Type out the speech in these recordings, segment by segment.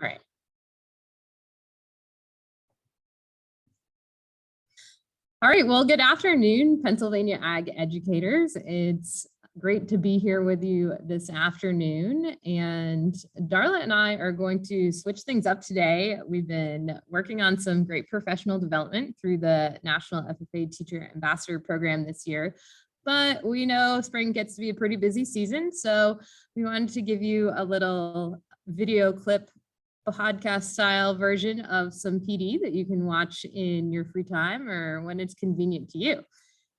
All right. All right, well, good afternoon, Pennsylvania Ag educators. It's great to be here with you this afternoon. And Darla and I are going to switch things up today. We've been working on some great professional development through the National FFA Teacher Ambassador Program this year. But we know spring gets to be a pretty busy season. So we wanted to give you a little video clip podcast style version of some PD that you can watch in your free time or when it's convenient to you.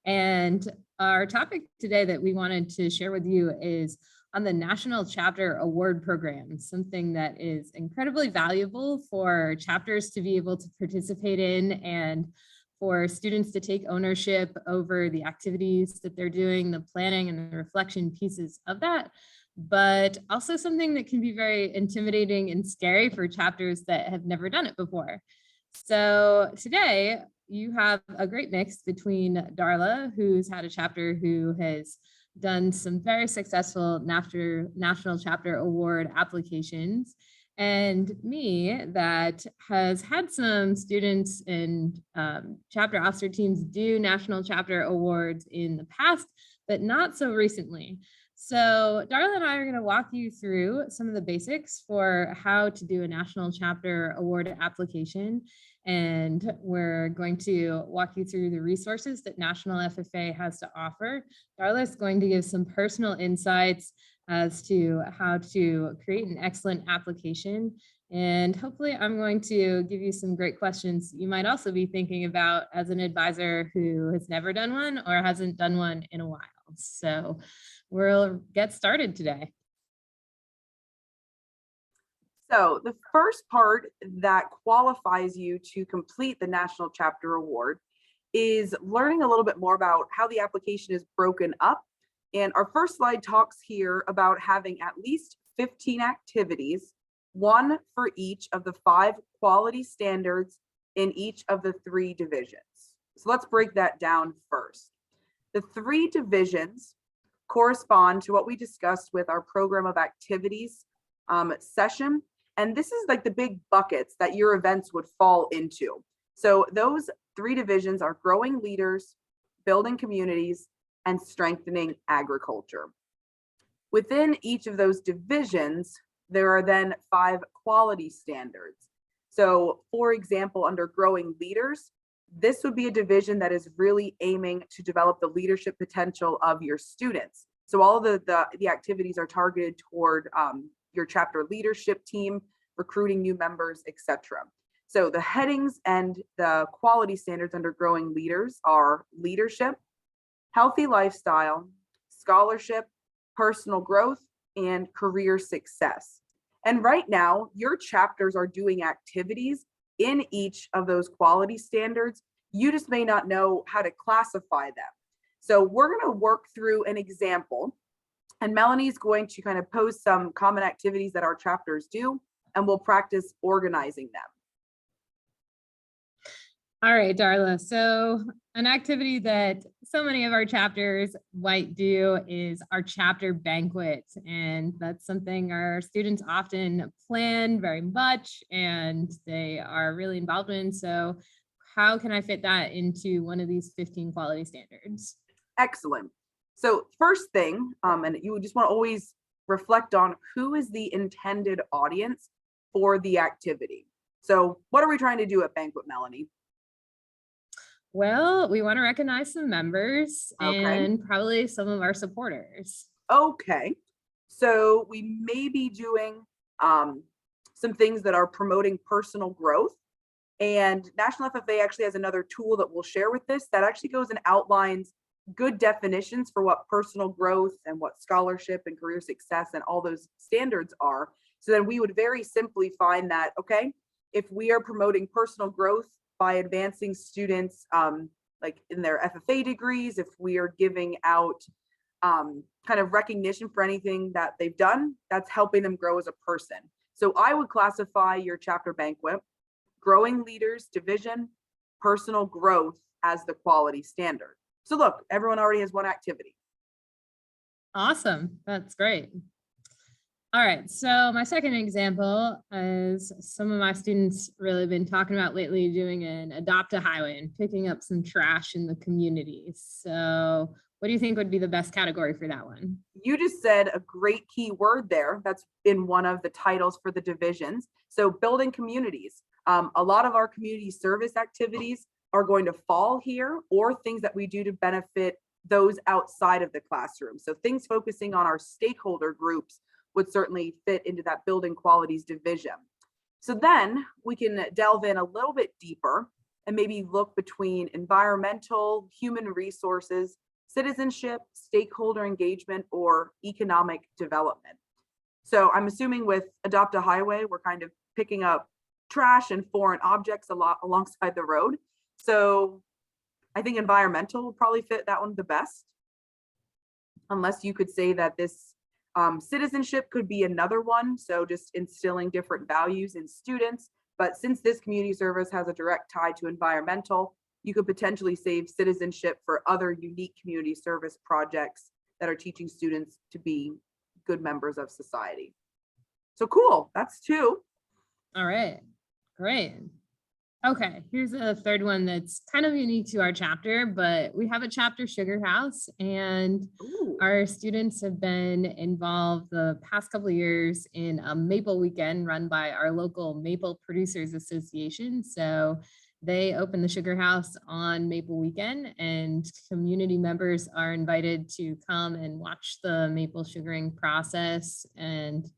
And our topic today that we wanted to share with you is on the National Chapter Award Program, something that is incredibly valuable for chapters to be able to participate in and for students to take ownership over the activities that they're doing, the planning and the reflection pieces of that, but also something that can be very intimidating and scary for chapters that have never done it before. So today you have a great mix between Darla, who's had a chapter who has done some very successful National Chapter Award applications, and me that has had some students and chapter officer teams do National Chapter Awards in the past, but not so recently. So Darla and I are going to walk you through some of the basics for how to do a National Chapter Award application. And we're going to walk you through the resources that National FFA has to offer. Darla is going to give some personal insights as to how to create an excellent application. And hopefully I'm going to give you some great questions you might also be thinking about as an advisor who has never done one or hasn't done one in a while. So we'll get started today. So the first part that qualifies you to complete the National Chapter Award is learning a little bit more about how the application is broken up. And our first slide talks here about having at least 15 activities, one for each of the 5 quality standards in each of the 3 divisions. So let's break that down first. The 3 divisions correspond to what we discussed with our program of activities session. And this is like the big buckets that your events would fall into. So those 3 divisions are growing leaders, building communities, and strengthening agriculture. Within each of those divisions, there are then 5 quality standards. So for example, under growing leaders, this would be a division that is really aiming to develop the leadership potential of your students. So all of the activities are targeted toward your chapter leadership team, recruiting new members, etc. So the headings and the quality standards under growing leaders are leadership, healthy lifestyle, scholarship, personal growth, and career success. And right now, your chapters are doing activities in each of those quality standards. You just may not know how to classify them. So we're going to work through an example, and Melanie is going to kind of pose some common activities that our chapters do, and we'll practice organizing them. All right, Darla. So an activity that so many of our chapters might do is our chapter banquet. And that's something our students often plan very much and they are really involved in. So how can I fit that into one of these 15 quality standards? Excellent. So first thing, and you just want to always reflect on who is the intended audience for the activity. So what are we trying to do at Banquet, Melanie? Well, we want to recognize some members Okay. and probably some of our supporters. Okay. So we may be doing some things that are promoting personal growth. And National FFA actually has another tool that we'll share with this that actually goes and outlines good definitions for what personal growth and what scholarship and career success and all those standards are. So then we would very simply find that, okay, if we are promoting personal growth by advancing students like in their FFA degrees, if we are giving out kind of recognition for anything that they've done, that's helping them grow as a person. So I would classify your chapter banquet, growing leaders division, personal growth as the quality standard. So look, everyone already has one activity. Awesome. That's great. All right, so my second example is some of my students really been talking about lately doing an adopt a highway and picking up some trash in the community. So what do you think would be the best category for that one? You just said a great key word there. That's in one of the titles for the divisions. So building communities. A lot of our community service activities are going to fall here, or things that we do to benefit those outside of the classroom. So things focusing on our stakeholder groups would certainly fit into that building qualities division. So then we can delve in a little bit deeper and maybe look between environmental, human resources, citizenship, stakeholder engagement, or economic development. So I'm assuming with Adopt a Highway, we're kind of picking up trash and foreign objects a lot alongside the road. So I think environmental will probably fit that one the best. Unless you could say that this citizenship could be another one. So just instilling different values in students. But since this community service has a direct tie to environmental, you could potentially save citizenship for other unique community service projects that are teaching students to be good members of society. So cool, that's two. All right, great. Okay, here's a third one that's kind of unique to our chapter, but we have a chapter sugar house, and Ooh. our students have been involved the past couple of years in a maple weekend run by our local Maple Producers Association. So they open the sugar house on Maple Weekend, and community members are invited to come and watch the maple sugaring process. And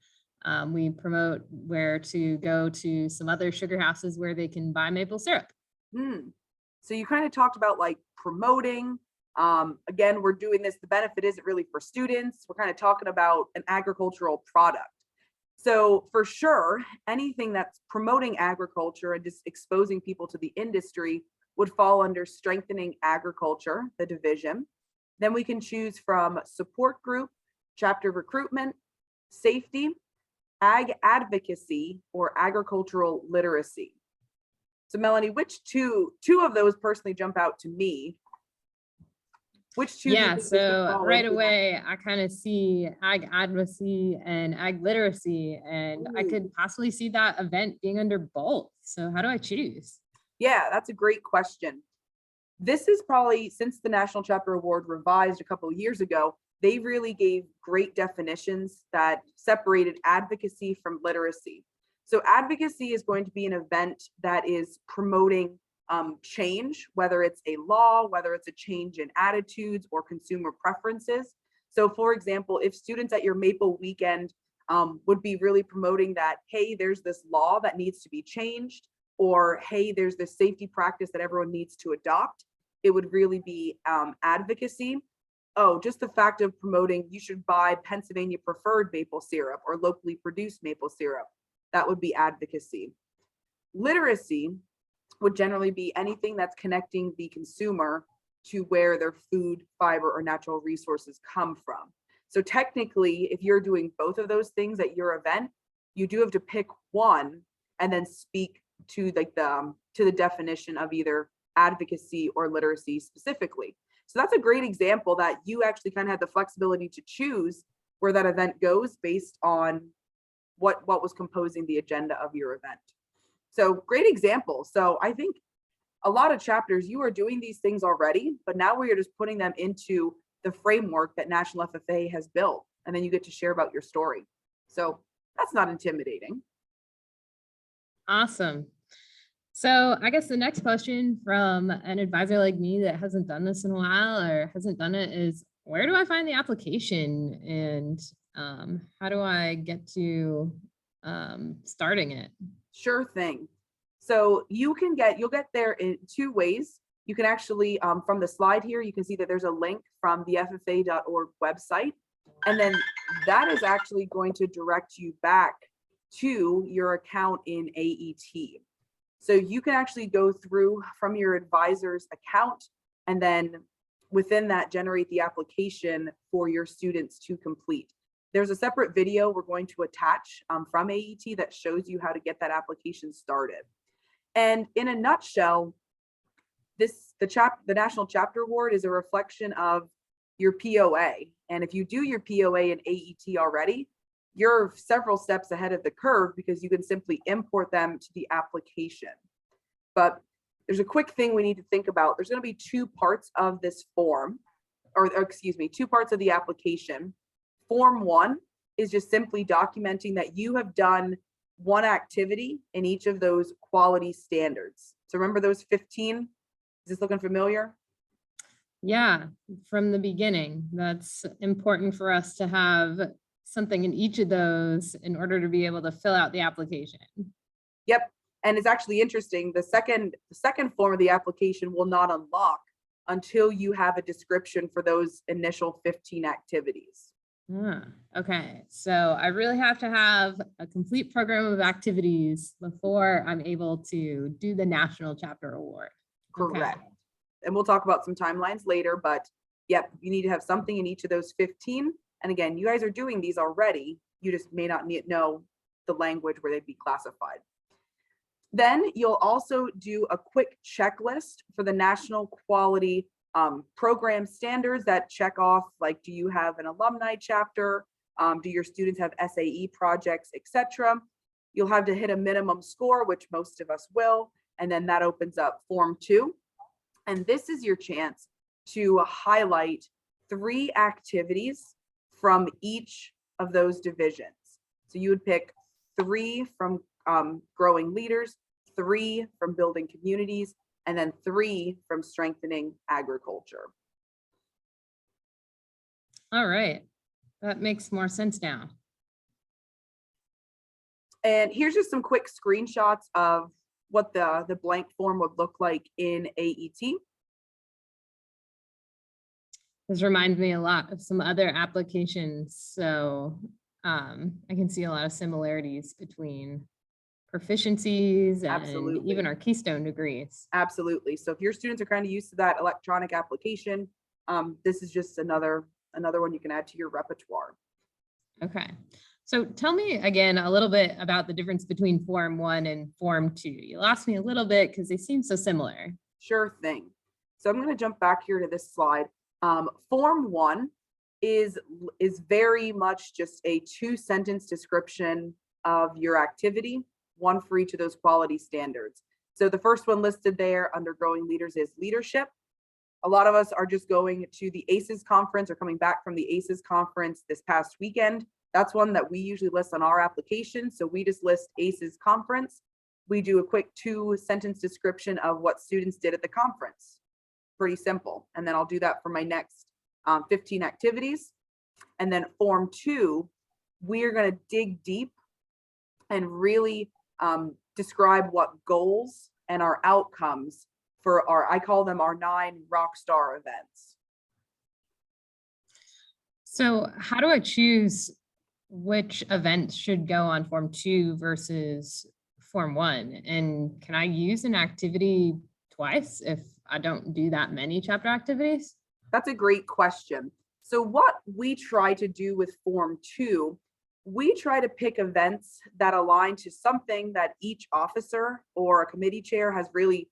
we promote where to go to some other sugar houses where they can buy maple syrup. So you kind of talked about like promoting. Again, we're doing this, the benefit isn't really for students. We're kind of talking about an agricultural product. So for sure, anything that's promoting agriculture and just exposing people to the industry would fall under strengthening agriculture, the division. Then we can choose from support group, chapter recruitment, safety, ag advocacy, or agricultural literacy. So Melanie, which two of those personally jump out to me? Which two? Yeah, so right away, I kind of see ag advocacy and ag literacy, and I could possibly see that event being under both. So how do I choose? Yeah, that's a great question. This is probably, since the National Chapter Award revised a couple of years ago, they really gave great definitions that separated advocacy from literacy. So advocacy is going to be an event that is promoting change, whether it's a law, whether it's a change in attitudes or consumer preferences. So for example, if students at your Maple Weekend would be really promoting that, hey, there's this law that needs to be changed, or hey, there's this safety practice that everyone needs to adopt, it would really be advocacy. Oh, just the fact of promoting, you should buy Pennsylvania preferred maple syrup or locally produced maple syrup, that would be advocacy. Literacy would generally be anything that's connecting the consumer to where their food, fiber, or natural resources come from. So technically, if you're doing both of those things at your event, you do have to pick one and then speak to like the definition of either advocacy or literacy specifically. So that's a great example that you actually kind of had the flexibility to choose where that event goes based on what was composing the agenda of your event. So great example. So I think a lot of chapters, you are doing these things already, but now we are just putting them into the framework that National FFA has built. And then you get to share about your story. So that's not intimidating. Awesome. So I guess the next question from an advisor like me that hasn't done this in a while or hasn't done it is, where do I find the application, and how do I get to starting it? Sure thing. So you'll get there in two ways. You can actually, from the slide here, you can see that there's a link from the FFA.org website. And then that is actually going to direct you back to your account in AET. So you can actually go through from your advisor's account and then within that generate the application for your students to complete. There's a separate video we're going to attach from AET that shows you how to get that application started. And in a nutshell, the National Chapter Award is a reflection of your POA. And if you do your POA in AET already, you're several steps ahead of the curve because you can simply import them to the application. But there's a quick thing we need to think about. There's going to be two parts of this form, or excuse me, two parts of the application. Form 1 is just simply documenting that you have done one activity in each of those quality standards. So remember those 15? Is this looking familiar? Yeah, from the beginning. That's important for us to have something in each of those in order to be able to fill out the application. Yep. And it's actually interesting. The second form of the application will not unlock until you have a description for those initial 15 activities. Okay, so I really have to have a complete program of activities before I'm able to do the National Chapter Award. Correct. Okay. And we'll talk about some timelines later, but yep, you need to have something in each of those 15. And again, you guys are doing these already. You just may not know the language where they'd be classified. Then you'll also do a quick checklist for the national quality program standards that check off, like, do you have an alumni chapter? Do your students have SAE projects, etc. You'll have to hit a minimum score, which most of us will. And then that opens up Form 2. And this is your chance to highlight 3 activities from each of those divisions. So you would pick 3 from growing leaders, 3 from building communities, and then 3 from strengthening agriculture. All right, that makes more sense now. And here's just some quick screenshots of what the blank form would look like in AET. This reminds me a lot of some other applications. So I can see a lot of similarities between proficiencies and Absolutely. Even our Keystone degrees. Absolutely. So if your students are kind of used to that electronic application, this is just another one you can add to your repertoire. Okay. So tell me again a little bit about the difference between Form 1 and Form 2. You lost me a little bit because they seem so similar. Sure thing. So I'm going to jump back here to this slide. Form 1 is very much just a 2-sentence description of your activity, one for each of those quality standards. So the first one listed there under growing leaders is leadership. A lot of us are just going to the ACES conference or coming back from the ACES conference this past weekend. That's one that we usually list on our application. So we just list ACES conference. We do a quick 2-sentence description of what students did at the conference. Pretty simple. And then I'll do that for my next 15 activities. And then Form 2, we are going to dig deep and really describe what goals and our outcomes for I call them our 9 rock star events. So how do I choose which events should go on Form 2 versus Form 1? And can I use an activity twice if I don't do that many chapter activities? That's a great question. So what we try to do with Form 2, we try to pick events that align to something that each officer or a committee chair has really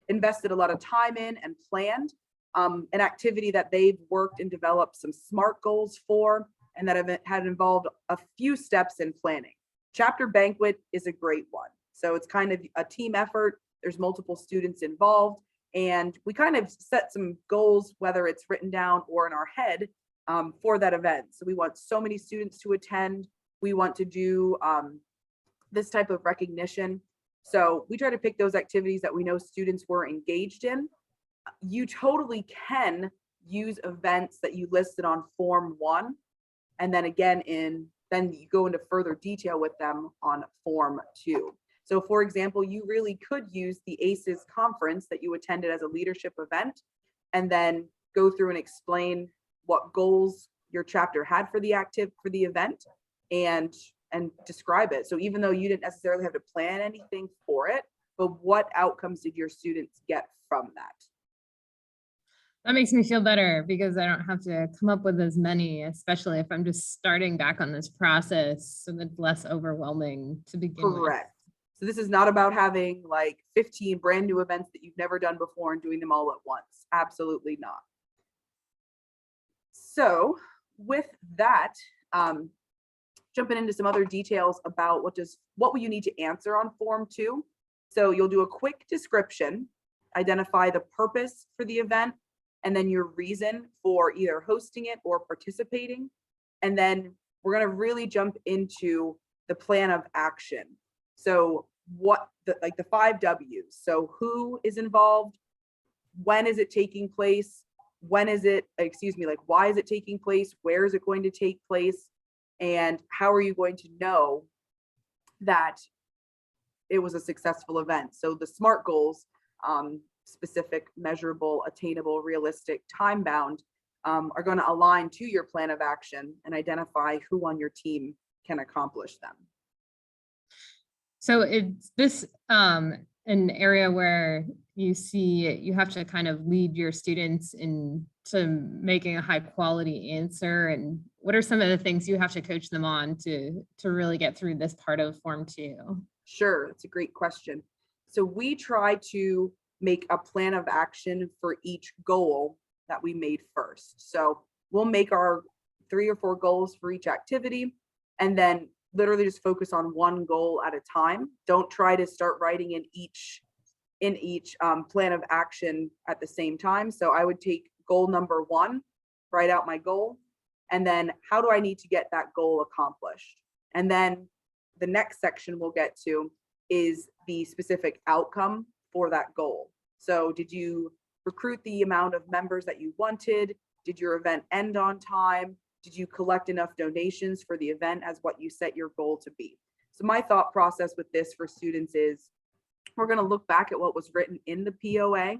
invested a lot of time in and planned, an activity that they've worked and developed some SMART goals for, and that had involved a few steps in planning. Chapter banquet is a great one. So it's kind of a team effort. There's multiple students involved, and we kind of set some goals, whether it's written down or in our head, for that event. So we want so many students to attend. We want to do this type of recognition. So we try to pick those activities that we know students were engaged in. You totally can use events that you listed on Form 1, and then again then you go into further detail with them on Form 2. So for example, you really could use the ACES conference that you attended as a leadership event, and then go through and explain what goals your chapter had for the event, and describe it. So even though you didn't necessarily have to plan anything for it, but what outcomes did your students get from that? That makes me feel better because I don't have to come up with as many, especially if I'm just starting back on this process, so it's less overwhelming to begin with. Correct. So this is not about having like 15 brand new events that you've never done before and doing them all at once. Absolutely not. So with that, jumping into some other details about what will you need to answer on Form 2. So you'll do a quick description, identify the purpose for the event, and then your reason for either hosting it or participating. And then we're going to really jump into the plan of action. So the 5 W's. So who is involved? When is it taking place? Why is it taking place? Where is it going to take place? And how are you going to know that it was a successful event? So the SMART goals, specific, measurable, attainable, realistic, time bound, are going to align to your plan of action and identify who on your team can accomplish them. So it's this an area where you see you have to kind of lead your students into making a high quality answer, and what are some of the things you have to coach them on to really get through this part of Form 2? Sure, that's a great question. So we try to make a plan of action for each goal that we made first. So we'll make our 3 or 4 goals for each activity, and then literally just focus on one goal at a time. Don't try to start writing in each plan of action at the same time. So I would take goal number 1, write out my goal, and then how do I need to get that goal accomplished? And then the next section we'll get to is the specific outcome for that goal. So did you recruit the amount of members that you wanted? Did your event end on time? Did you collect enough donations for the event as what you set your goal to be? So my thought process with this for students is we're going to look back at what was written in the POA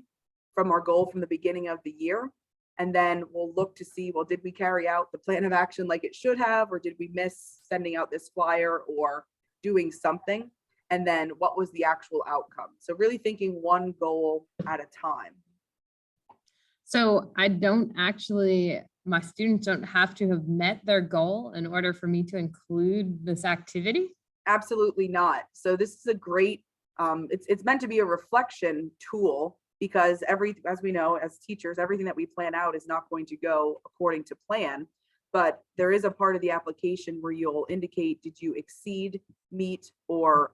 from our goal from the beginning of the year. And then we'll look to see, well, did we carry out the plan of action like it should have, or did we miss sending out this flyer or doing something? And then what was the actual outcome? So really thinking one goal at a time. So my students don't have to have met their goal in order for me to include this activity? Absolutely not. So this is a great, it's meant to be a reflection tool, because as we know, as teachers, everything that we plan out is not going to go according to plan. But there is a part of the application where you'll indicate, did you exceed, meet, or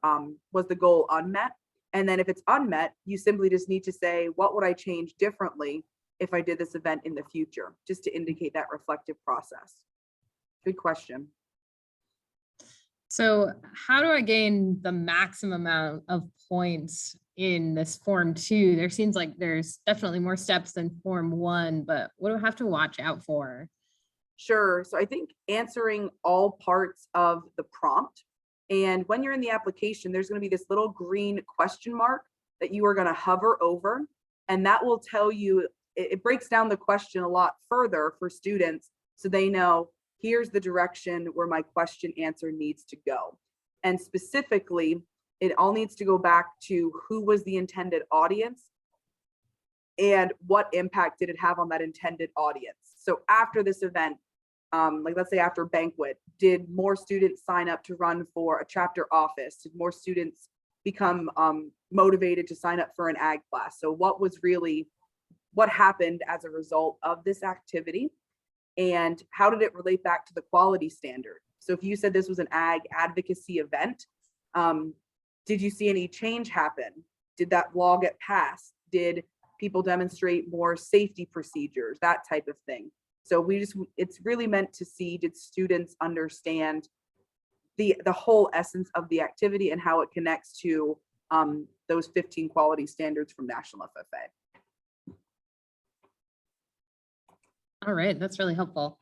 was the goal unmet? And then if it's unmet, you simply just need to say, what would I change differently if I did this event in the future, just to indicate that reflective process. Good question. So how do I gain the maximum amount of points in this Form 2? There seems like there's definitely more steps than Form 1, but what do I have to watch out for? Sure. So I think answering all parts of the prompt, and when you're in the application, there's going to be this little green question mark that you are going to hover over, and that will tell you, it breaks down the question a lot further for students, so they know here's the direction where my question answer needs to go. And specifically, it all needs to go back to who was the intended audience and what impact did it have on that intended audience. So after this event, like let's say after banquet, did more students sign up to run for a chapter office? Did more students become motivated to sign up for an ag class? So what happened as a result of this activity, and how did it relate back to the quality standard? So if you said this was an ag advocacy event, did you see any change happen? Did that law get passed? Did people demonstrate more safety procedures, that type of thing? So it's really meant to see, did students understand the whole essence of the activity and how it connects to those 15 quality standards from National FFA. All right, that's really helpful.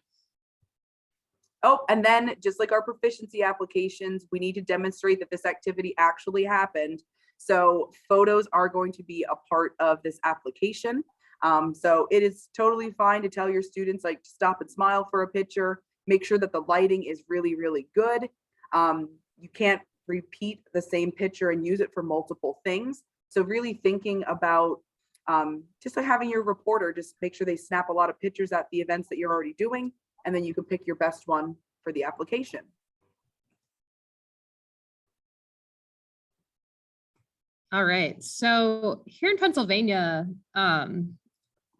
Oh, and then just like our proficiency applications, we need to demonstrate that this activity actually happened. So photos are going to be a part of this application. So it is totally fine to tell your students, like, to stop and smile for a picture, make sure that the lighting is really, really good. You can't repeat the same picture and use it for multiple things. So really thinking about just like having your reporter just make sure they snap a lot of pictures at the events that you're already doing, and then you can pick your best one for the application. All right, so here in Pennsylvania,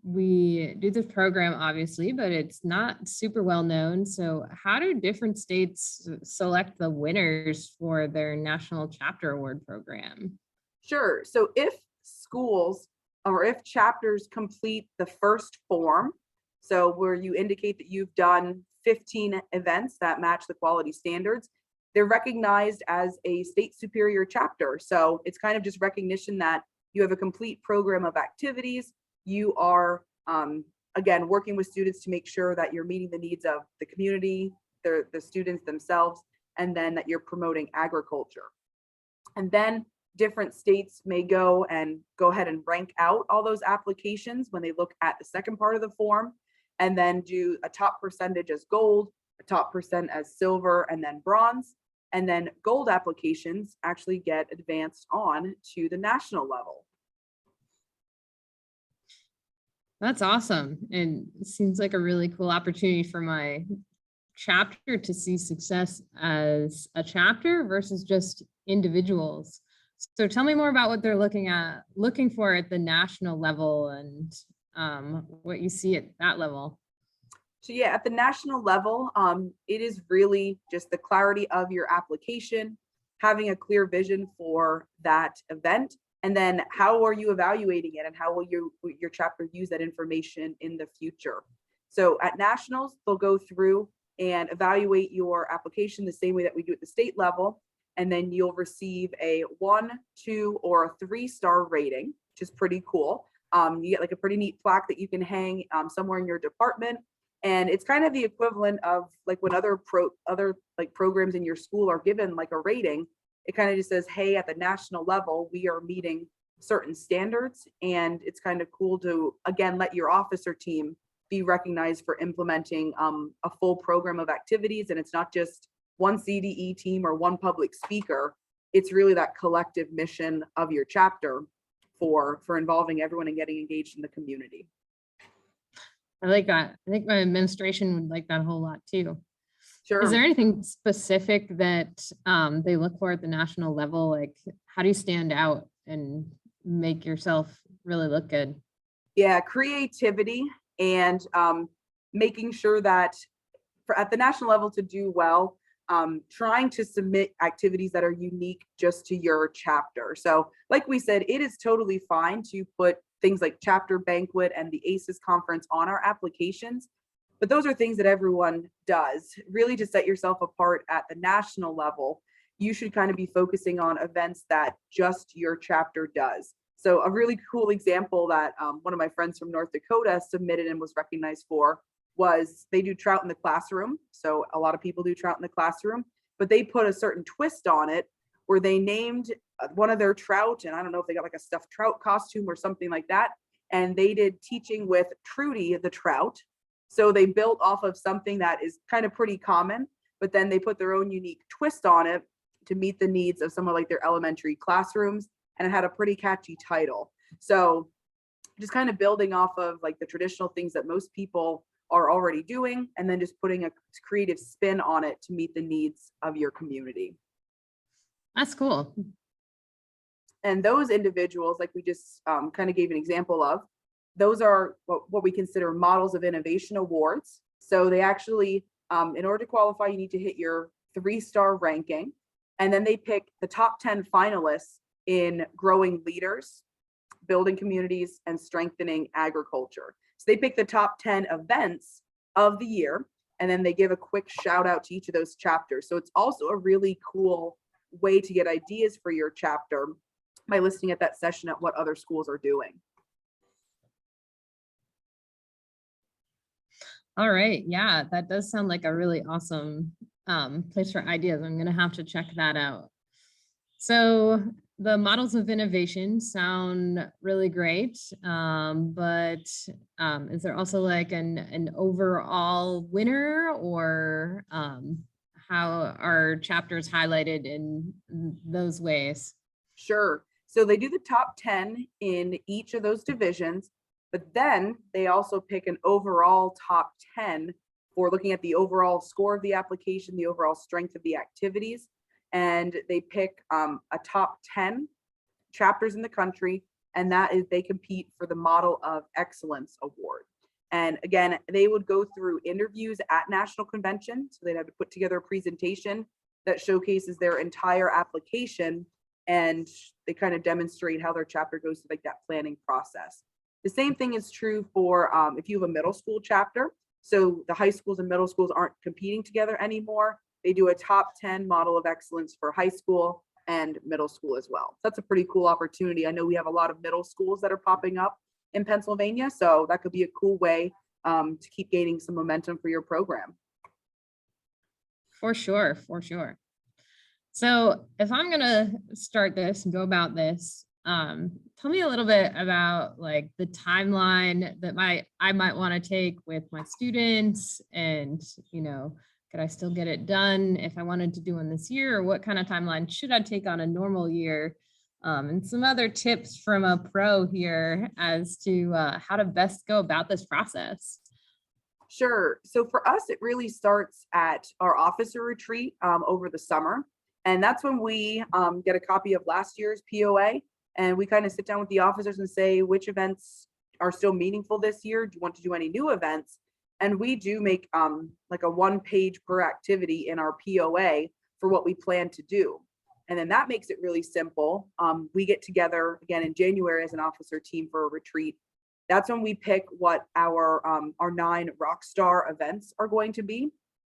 we do this program, obviously, but it's not super well known. So how do different states select the winners for their National Chapter Award program? Sure. So if schools or if chapters complete the first form, so where you indicate that you've done 15 events that match the quality standards, they're recognized as a state superior chapter. So it's kind of just recognition that you have a complete program of activities. You are, again, working with students to make sure that you're meeting the needs of the community, the students themselves, and then that you're promoting agriculture. And then different states may go ahead and rank out all those applications when they look at the second part of the form, and then do a top percentage as gold, a top percent as silver, and then bronze. And then gold applications actually get advanced on to the national level. That's awesome. And it seems like a really cool opportunity for my chapter to see success as a chapter versus just individuals. So tell me more about what they're looking for at the national level, and what you see at that level. So yeah, at the national level, it is really just the clarity of your application, having a clear vision for that event, and then how are you evaluating it, and how will your chapter use that information in the future. So at nationals, they'll go through and evaluate your application the same way that we do at the state level. And then you'll receive a 1, 2, or a 3-star rating, which is pretty cool. You get like a pretty neat plaque that you can hang somewhere in your department. And it's kind of the equivalent of like when other programs in your school are given like a rating. It kind of just says, hey, at the national level, we are meeting certain standards. And it's kind of cool to, again, let your officer team be recognized for implementing a full program of activities. And it's not just one CDE team or one public speaker. It's really that collective mission of your chapter for involving everyone and getting engaged in the community. I like that. I think my administration would like that a whole lot too. Sure. Is there anything specific that they look for at the national level? Like, how do you stand out and make yourself really look good? Yeah, creativity and making sure that at the national level to do well, trying to submit activities that are unique just to your chapter. So like we said, it is totally fine to put things like chapter banquet and the ACES conference on our applications, but those are things that everyone does. Really, to set yourself apart at the national level, you should kind of be focusing on events that just your chapter does. So a really cool example that one of my friends from North Dakota submitted and was recognized for was they do trout in the classroom. So a lot of people do trout in the classroom, but they put a certain twist on it where they named one of their trout, and I don't know if they got like a stuffed trout costume or something like that. And they did teaching with Trudy the trout. So they built off of something that is kind of pretty common, but then they put their own unique twist on it to meet the needs of some of like their elementary classrooms. And it had a pretty catchy title. So just kind of building off of like the traditional things that most people are already doing, and then just putting a creative spin on it to meet the needs of your community. That's cool. And those individuals, like we just kind of gave an example of, those are what we consider models of innovation awards. So they actually, in order to qualify, you need to hit your 3-star ranking. And then they pick the top 10 finalists in growing leaders, building communities, and strengthening agriculture. So they pick the top 10 events of the year, and then they give a quick shout out to each of those chapters. So it's also a really cool way to get ideas for your chapter by listening at that session at what other schools are doing. All right. Yeah, that does sound like a really awesome place for ideas. I'm going to have to check that out. So the models of innovation sound really great, but is there also like an overall winner, or how are chapters highlighted in those ways? Sure. So they do the top 10 in each of those divisions, but then they also pick an overall top 10 for looking at the overall score of the application, the overall strength of the activities. And they pick a top 10 chapters in the country, and that is they compete for the Model of Excellence Award. And again, they would go through interviews at national convention. So they'd have to put together a presentation that showcases their entire application, and they kind of demonstrate how their chapter goes through like that planning process. The same thing is true for if you have a middle school chapter. So the high schools and middle schools aren't competing together anymore. They do a top 10 Model of Excellence for high school and middle school as well. So that's a pretty cool opportunity. I know we have a lot of middle schools that are popping up in Pennsylvania, so that could be a cool way to keep gaining some momentum for your program. For sure, for sure. So if I'm gonna start this and go about this, tell me a little bit about like the timeline that I might want to take with my students, and could I still get it done if I wanted to do one this year, or what kind of timeline should I take on a normal year? And some other tips from a pro here as to how to best go about this process. Sure. So for us, it really starts at our officer retreat over the summer. And that's when we get a copy of last year's POA, and we kind of sit down with the officers and say, which events are still meaningful this year? Do you want to do any new events? And we do make like a 1 page per activity in our POA for what we plan to do. And then that makes it really simple. We get together again in January as an officer team for a retreat. That's when we pick what our 9 rock star events are going to be.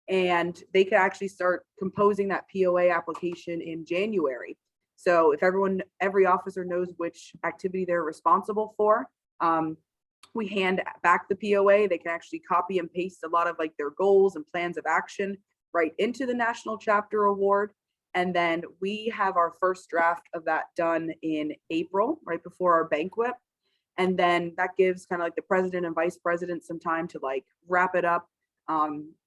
And they can actually start composing that POA application in January. So if every officer knows which activity they're responsible for, we hand back the POA. They can actually copy and paste a lot of like their goals and plans of action right into the National Chapter Award. And then we have our first draft of that done in April, right before our banquet. And then that gives kind of like the president and vice president some time to like wrap it up.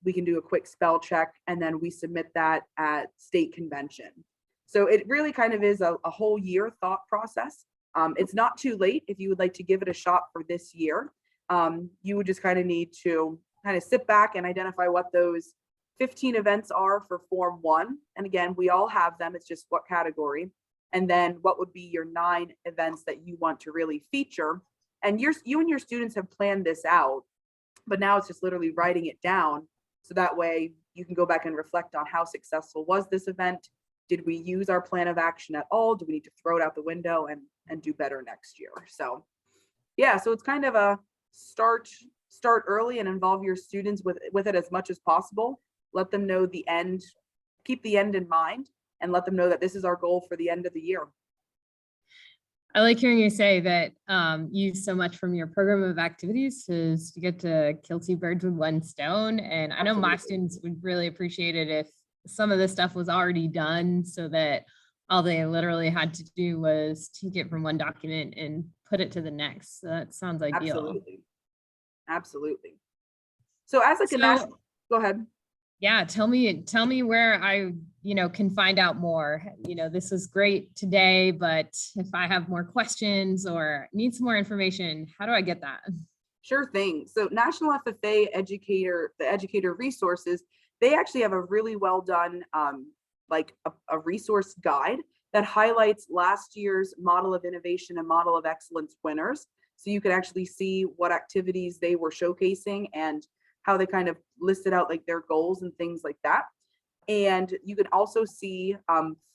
We can do a quick spell check, and then we submit that at state convention. So it really kind of is a whole year thought process. It's not too late if you would like to give it a shot for this year. You would just kind of need to kind of sit back and identify what those 15 events are for Form 1. And again, we all have them. It's just what category. And then what would be your 9 events that you want to really feature. And you and your students have planned this out, but now it's just literally writing it down. So that way you can go back and reflect on how successful was this event. Did we use our plan of action at all? Do we need to throw it out the window and do better next year? So yeah, so it's kind of a start early and involve your students with it as much as possible. Let them know the end, keep the end in mind, and let them know that this is our goal for the end of the year. I like hearing you say that you use so much from your program of activities to get to kill 2 birds with 1 stone. And I know my students would really appreciate it if some of this stuff was already done, so that all they literally had to do was take it from one document and put it to the next. So that sounds ideal. Absolutely. So as like a national, go ahead. Yeah, tell me where I, can find out more. This is great today, but if I have more questions or need some more information, how do I get that? Sure thing. So National FFA Educator, the Educator Resources, they actually have a really well done, like a resource guide that highlights last year's Model of Innovation and Model of Excellence winners. So you can actually see what activities they were showcasing and how they kind of listed out like their goals and things like that. And you can also see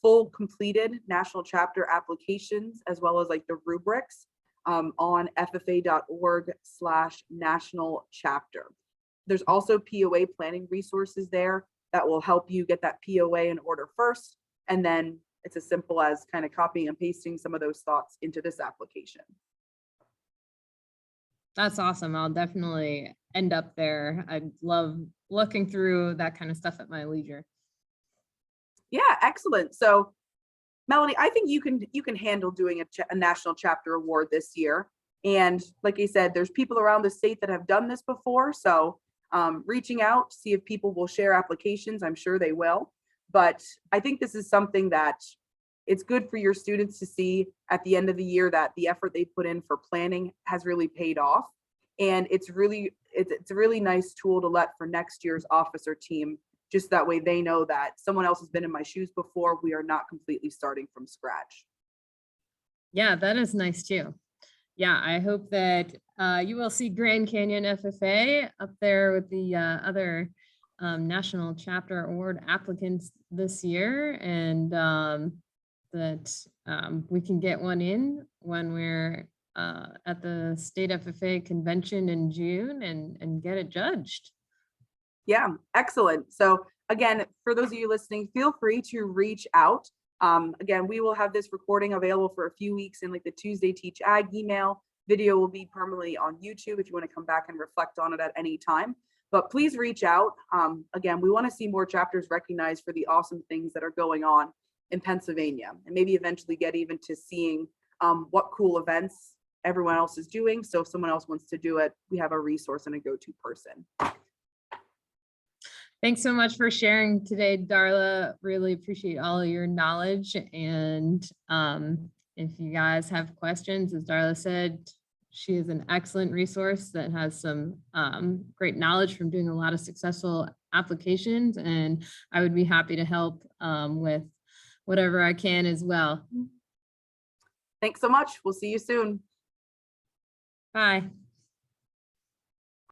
full completed national chapter applications, as well as like the rubrics on ffa.org/national chapter. There's also POA planning resources there that will help you get that POA in order first. And then it's as simple as kind of copying and pasting some of those thoughts into this application. That's awesome. I'll definitely end up there. I love looking through that kind of stuff at my leisure. Yeah, excellent. So Melanie, I think you can handle doing a national chapter award this year. And like I said, there's people around the state that have done this before. So reaching out to see if people will share applications, I'm sure they will. But I think this is something that it's good for your students to see at the end of the year that the effort they put in for planning has really paid off. And it's a really nice tool to let for next year's officer team. Just that way they know that someone else has been in my shoes before. We are not completely starting from scratch. Yeah, that is nice too. Yeah, I hope that you will see Grand Canyon FFA up there with the other national chapter award applicants this year, and that we can get one in when we're at the state FFA convention in June and get it judged. Yeah, excellent. So again, for those of you listening, feel free to reach out. Again, we will have this recording available for a few weeks in like the Tuesday Teach Ag email. Video will be permanently on YouTube if you want to come back and reflect on it at any time. But please reach out. Again, we want to see more chapters recognized for the awesome things that are going on in Pennsylvania, and maybe eventually get even to seeing what cool events everyone else is doing. So if someone else wants to do it, we have a resource and a go-to person. Thanks so much for sharing today, Darla. Really appreciate all of your knowledge. And if you guys have questions, as Darla said, she is an excellent resource that has some great knowledge from doing a lot of successful applications. And I would be happy to help with whatever I can as well. Thanks so much. We'll see you soon. Bye.